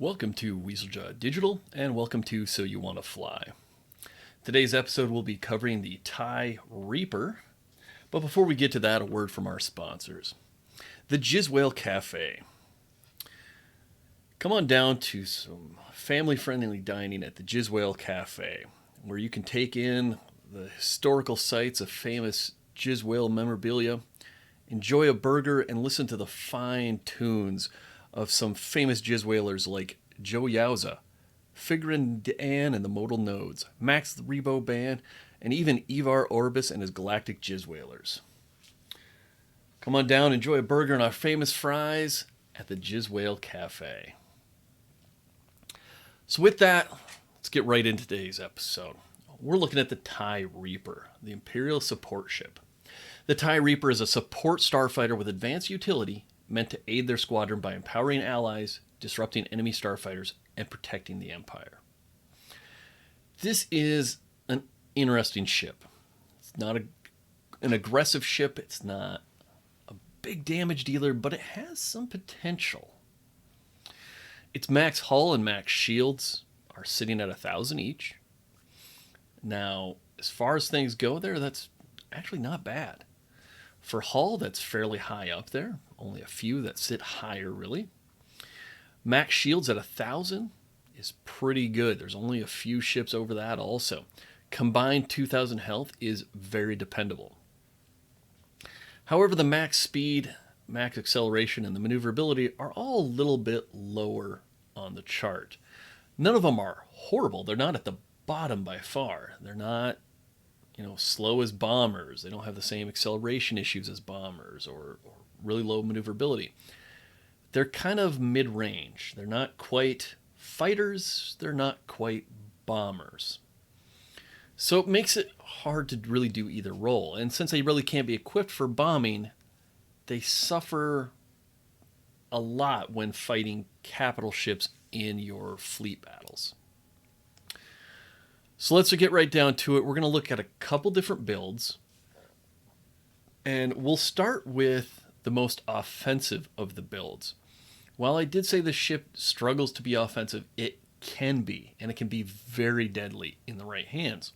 Welcome to Weaseljaw Digital, and welcome to So You Want to Fly. Today's episode will be covering the TIE Reaper, but before we get to that, a word from our sponsors. The Jizz Whale Cafe. Come on down to some family-friendly dining at the Jizz Whale Cafe, where you can take in the historical sites of famous Jizz Whale memorabilia, enjoy a burger, and listen to the fine tunes of some famous Jizz Whalers like Joe Yowza, Figrin Dan and the Modal Nodes, Max the Rebo Band, and even Ivar Orbis and his Galactic Jizz Whalers. Come on down, enjoy a burger and our famous fries at the Jizz Whale Cafe. So with that, let's get right into today's episode. We're looking at the TIE Reaper, the Imperial support ship. The TIE Reaper is a support starfighter with advanced utility meant to aid their squadron by empowering allies, disrupting enemy starfighters, and protecting the Empire. This is an interesting ship. It's not an aggressive ship. It's not a big damage dealer, but it has some potential. Its max hull and max shields are sitting at 1,000 each. Now, as far as things go there, that's actually not bad. For hull, that's fairly high up there. Only a few that sit higher, really. Max shields at 1,000 is pretty good. There's only a few ships over that also. Combined 2,000 health is very dependable. However, the max speed, max acceleration, and the maneuverability are all a little bit lower on the chart. None of them are horrible. They're not at the bottom by far. They're not slow as bombers. They don't have the same acceleration issues as bombers or really low maneuverability. They're kind of mid-range. They're not quite fighters. They're not quite bombers. So it makes it hard to really do either role. And since they really can't be equipped for bombing, they suffer a lot when fighting capital ships in your fleet battles. So let's get right down to it. We're going to look at a couple different builds. And we'll start with the most offensive of the builds. While I did say the ship struggles to be offensive, it can be. And it can be very deadly in the right hands.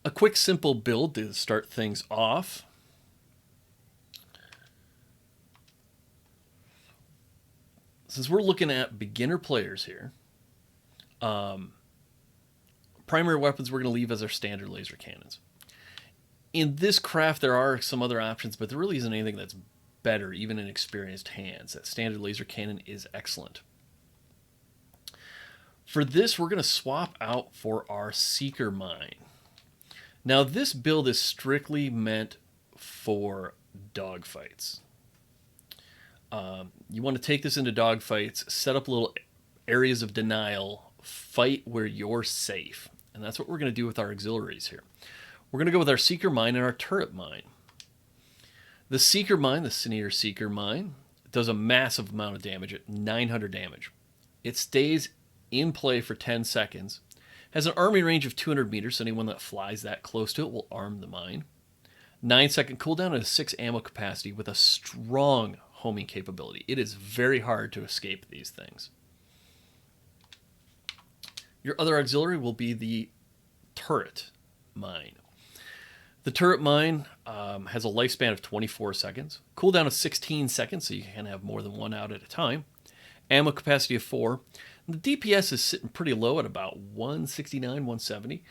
A quick, simple build to start things off. Since we're looking at beginner players here, primary weapons we're going to leave as our standard laser cannons. In this craft, there are some other options, but there really isn't anything that's better, even in experienced hands. That standard laser cannon is excellent. For this, we're going to swap out for our Seeker Mine. Now, this build is strictly meant for dogfights. You want to take this into dogfights, set up little areas of denial, fight where you're safe. And that's what we're going to do with our auxiliaries here. We're going to go with our Seeker Mine and our Turret Mine. The Seeker Mine, the Cinear Seeker Mine, does a massive amount of damage at 900 damage. It stays in play for 10 seconds. Has an arming range of 200 meters, so anyone that flies that close to it will arm the mine. 9-second cooldown and a 6 ammo capacity with a strong homing capability. It is very hard to escape these things. Your other auxiliary will be the Turret Mine. The Turret Mine has a lifespan of 24 seconds, cooldown of 16 seconds, so you can have more than one out at a time, ammo capacity of 4. The DPS is sitting pretty low at about 169, 170,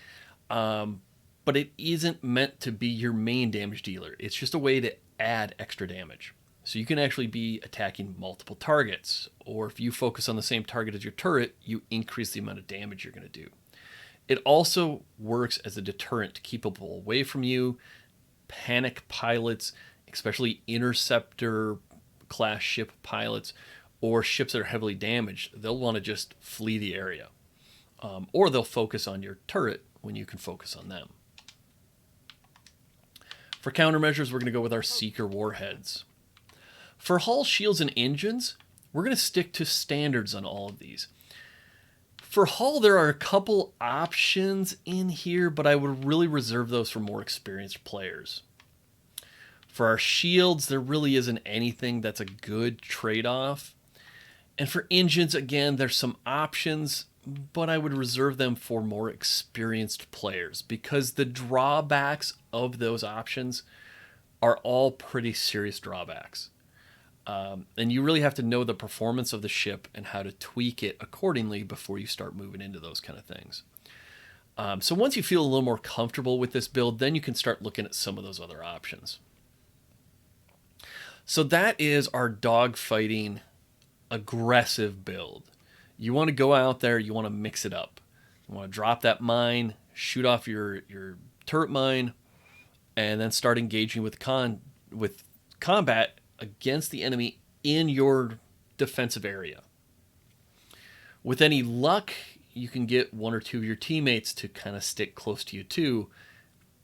but it isn't meant to be your main damage dealer. It's just a way to add extra damage. So you can actually be attacking multiple targets, or if you focus on the same target as your turret, you increase the amount of damage you're going to do. It also works as a deterrent to keep people away from you. Panic pilots, especially interceptor class ship pilots, or ships that are heavily damaged, they'll want to just flee the area. Or they'll focus on your turret when you can focus on them. For countermeasures, we're going to go with our Seeker Warheads. For hull, shields, and engines, we're going to stick to standards on all of these. For hull, there are a couple options in here, but I would really reserve those for more experienced players. For our shields, there really isn't anything that's a good trade-off. And for engines, again, there's some options, but I would reserve them for more experienced players because the drawbacks of those options are all pretty serious drawbacks. And you really have to know the performance of the ship and how to tweak it accordingly before you start moving into those kind of things. So once you feel a little more comfortable with this build, then you can start looking at some of those other options. So that is our dogfighting aggressive build. You want to go out there, you want to mix it up. You want to drop that mine, shoot off your turret mine, and then start engaging with combat against the enemy in your defensive area. With any luck, you can get one or two of your teammates to kind of stick close to you too,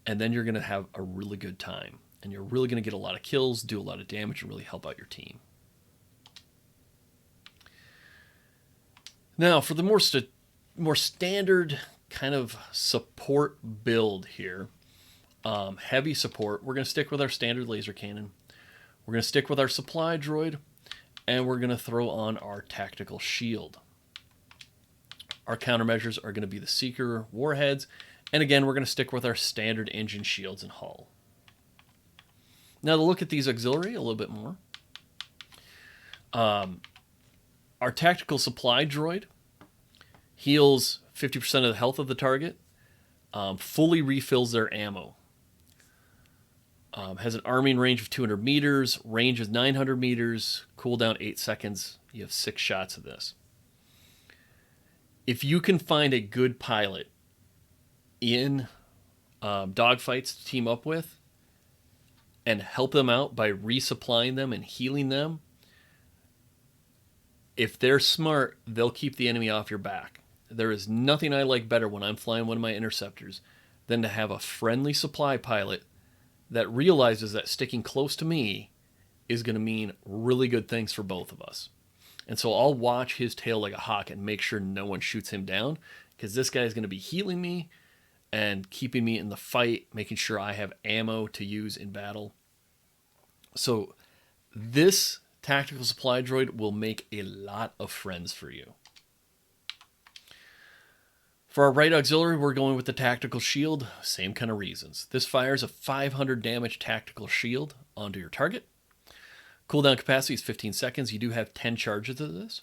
and then you're going to have a really good time. And you're really going to get a lot of kills, do a lot of damage, and really help out your team. Now, for the more standard kind of support build here, heavy support, we're going to stick with our standard laser cannon. We're going to stick with our supply droid, and we're going to throw on our tactical shield. Our countermeasures are going to be the Seeker warheads, and again, we're going to stick with our standard engine shields and hull. Now to look at these auxiliary a little bit more. Our tactical supply droid heals 50% of the health of the target, fully refills their ammo. Has an arming range of 200 meters, range is 900 meters, cooldown 8 seconds. You have 6 shots of this. If you can find a good pilot in dogfights to team up with, and help them out by resupplying them and healing them, if they're smart, they'll keep the enemy off your back. There is nothing I like better when I'm flying one of my interceptors than to have a friendly supply pilot that realizes that sticking close to me is going to mean really good things for both of us. And so I'll watch his tail like a hawk and make sure no one shoots him down, because this guy is going to be healing me and keeping me in the fight, making sure I have ammo to use in battle. So this tactical supply droid will make a lot of friends for you. For our right auxiliary, we're going with the tactical shield. Same kind of reasons. This fires a 500 damage tactical shield onto your target. Cooldown capacity is 15 seconds. You do have 10 charges of this.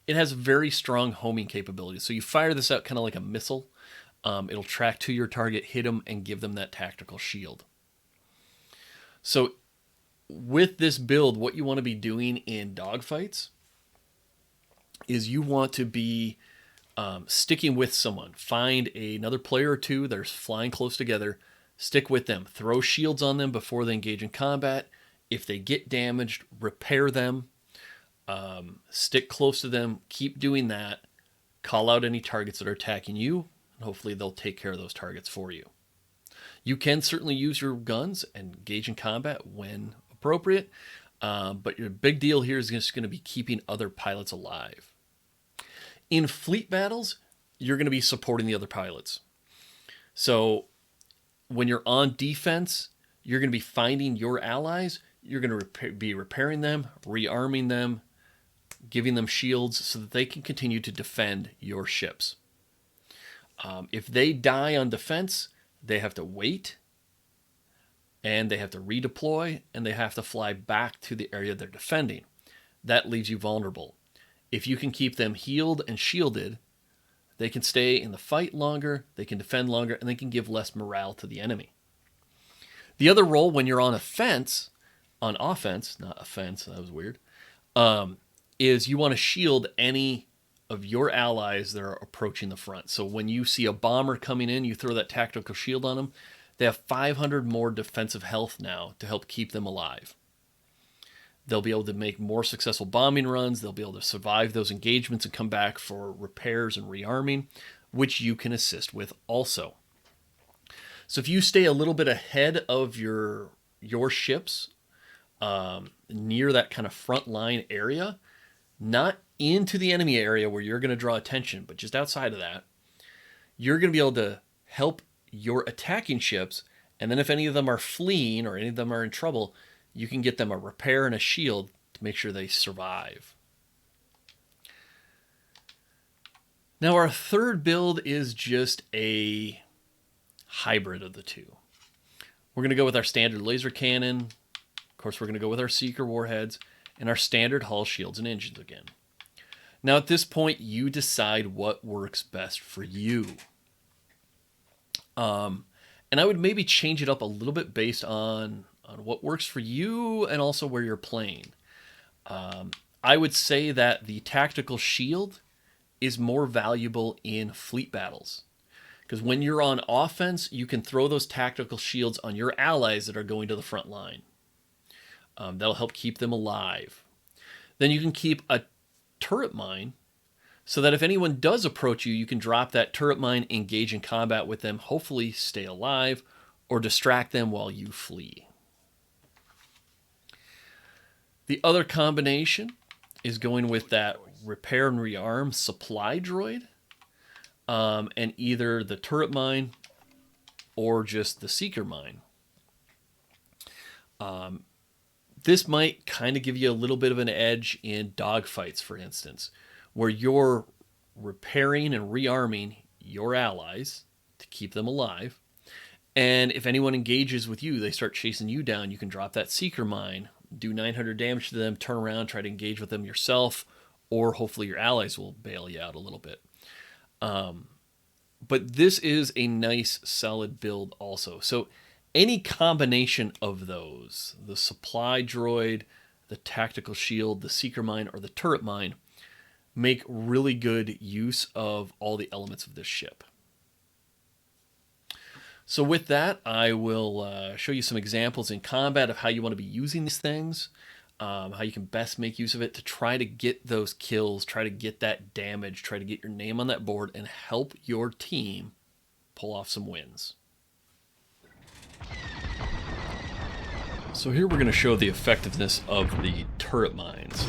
It has very strong homing capability. So you fire this out kind of like a missile. It'll track to your target, hit them, and give them that tactical shield. So with this build, what you want to be doing in dogfights is you want to be sticking with someone. Find another player or two that are flying close together. Stick with them. Throw shields on them before they engage in combat. If they get damaged, repair them. Stick close to them. Keep doing that. Call out any targets that are attacking you, and hopefully they'll take care of those targets for you. You can certainly use your guns and engage in combat when appropriate, but your big deal here is just going to be keeping other pilots alive. In fleet battles, you're going to be supporting the other pilots. So when you're on defense, you're going to be finding your allies. You're going to be repairing them, rearming them, giving them shields so that they can continue to defend your ships. If they die on defense, they have to wait, and they have to redeploy, and they have to fly back to the area they're defending. That leaves you vulnerable. If you can keep them healed and shielded, they can stay in the fight longer, they can defend longer, and they can give less morale to the enemy. The other role when you're on offense, that was weird, is you want to shield any of your allies that are approaching the front. So when you see a bomber coming in, you throw that tactical shield on them. They have 500 more defensive health now to help keep them alive. They'll be able to make more successful bombing runs. They'll be able to survive those engagements and come back for repairs and rearming, which you can assist with also. So if you stay a little bit ahead of your ships, near that kind of front line area, not into the enemy area where you're going to draw attention, but just outside of that, you're going to be able to help your attacking ships. And then if any of them are fleeing or any of them are in trouble, you can get them a repair and a shield to make sure they survive. Now our third build is just a hybrid of the two. We're going to go with our standard laser cannon. Of course, we're going to go with our Seeker warheads and our standard hull shields and engines again. Now at this point, you decide what works best for you. And I would maybe change it up a little bit based on what works for you and also where you're playing. I would say that the tactical shield is more valuable in fleet battles. Because when you're on offense, you can throw those tactical shields on your allies that are going to the front line. That'll help keep them alive. Then you can keep a turret mine so that if anyone does approach you, you can drop that turret mine, engage in combat with them, hopefully stay alive, or distract them while you flee. The other combination is going with that repair and rearm supply droid, and either the turret mine or just the Seeker mine. This might kind of give you a little bit of an edge in dogfights, for instance, where you're repairing and rearming your allies to keep them alive. And if anyone engages with you, they start chasing you down, you can drop that Seeker mine, do 900 damage to them, turn around, try to engage with them yourself, or hopefully your allies will bail you out a little bit. But this is a nice, solid build also. So any combination of those, the supply droid, the tactical shield, the Seeker mine, or the turret mine, make really good use of all the elements of this ship. So with that, I will show you some examples in combat of how you want to be using these things, how you can best make use of it to try to get those kills, try to get that damage, try to get your name on that board, and help your team pull off some wins. So here we're going to show the effectiveness of the turret mines.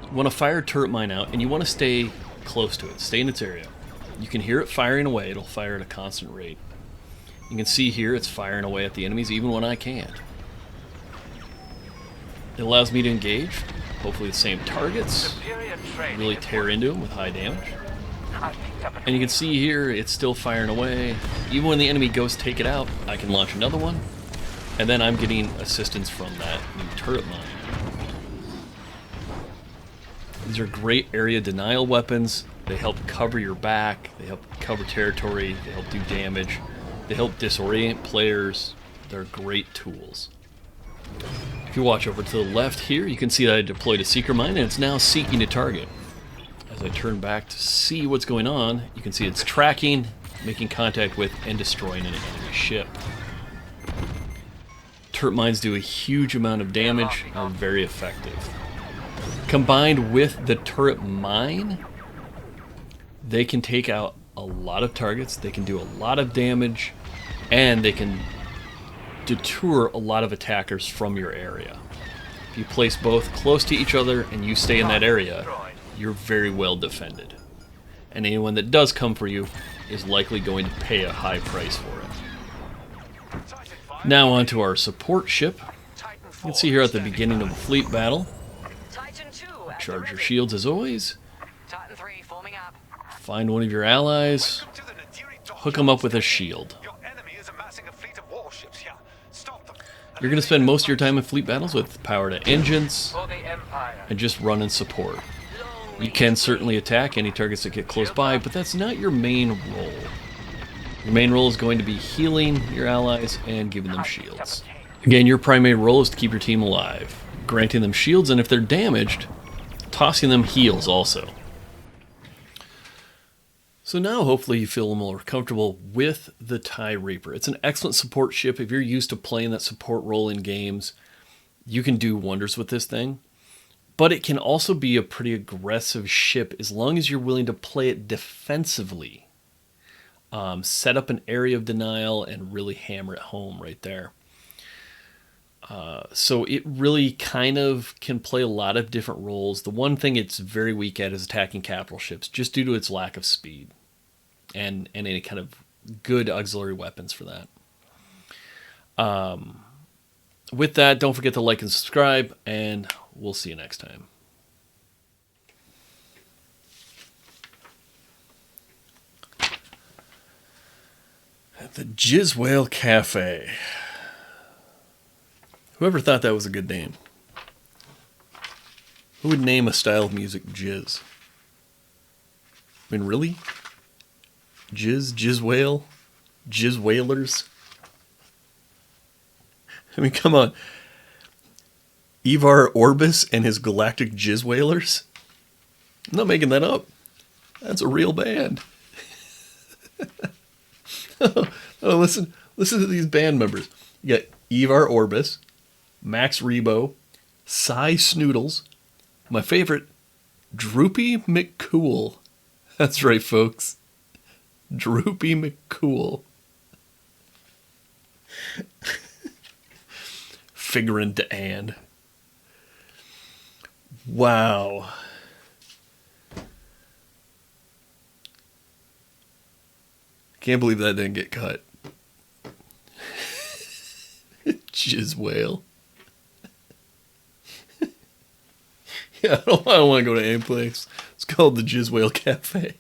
You want to fire a turret mine out, and you want to stay close to it, stay in its area. You can hear it firing away, it'll fire at a constant rate. You can see here it's firing away at the enemies even when I can't. It allows me to engage, hopefully the same targets, really tear into them with high damage. And you can see here it's still firing away. Even when the enemy goes to take it out, I can launch another one, and then I'm getting assistance from that new turret mine. These are great area denial weapons. They help cover your back, they help cover territory, they help do damage, they help disorient players. They're great tools. If you watch over to the left here, you can see that I deployed a Seeker mine and it's now seeking a target. As I turn back to see what's going on, you can see it's tracking, making contact with, and destroying an enemy ship. Turret mines do a huge amount of damage and are very effective. Combined with the turret mine, they can take out a lot of targets, they can do a lot of damage, and they can deter a lot of attackers from your area. If you place both close to each other and you stay in that area, you're very well defended. And anyone that does come for you is likely going to pay a high price for it. Now on to our support ship. You can see here at the beginning of a fleet battle. Charge your shields as always. Find one of your allies. Hook them up with a shield. You're going to spend most of your time in fleet battles with power to engines and just run and support. You can certainly attack any targets that get close by, but that's not your main role. Your main role is going to be healing your allies and giving them shields. Again, your primary role is to keep your team alive, granting them shields, and if they're damaged, tossing them heals also. So now hopefully you feel more comfortable with the TIE Reaper. It's an excellent support ship. If you're used to playing that support role in games, you can do wonders with this thing. But it can also be a pretty aggressive ship as long as you're willing to play it defensively. Set up an area of denial and really hammer it home right there. So it really kind of can play a lot of different roles. The one thing it's very weak at is attacking capital ships, just due to its lack of speed and any kind of good auxiliary weapons for that. With that, don't forget to like and subscribe, and we'll see you next time. The Jizz Whale Cafe. Whoever thought that was a good name? Who would name a style of music jizz? I mean, really? Jizz whale? Jizz whalers? I mean, come on. Ivar Orbis and his galactic jizz whalers? I'm not making that up. That's a real band. Oh, listen to these band members. You got Ivar Orbis, Max Rebo, Cy Snoodles, my favorite, Droopy McCool. That's right, folks. Droopy McCool. Figuring to and. Wow. Can't believe that didn't get cut. Jizz whale. Yeah, I don't want to go to any place. It's called the Jizz Whale Cafe.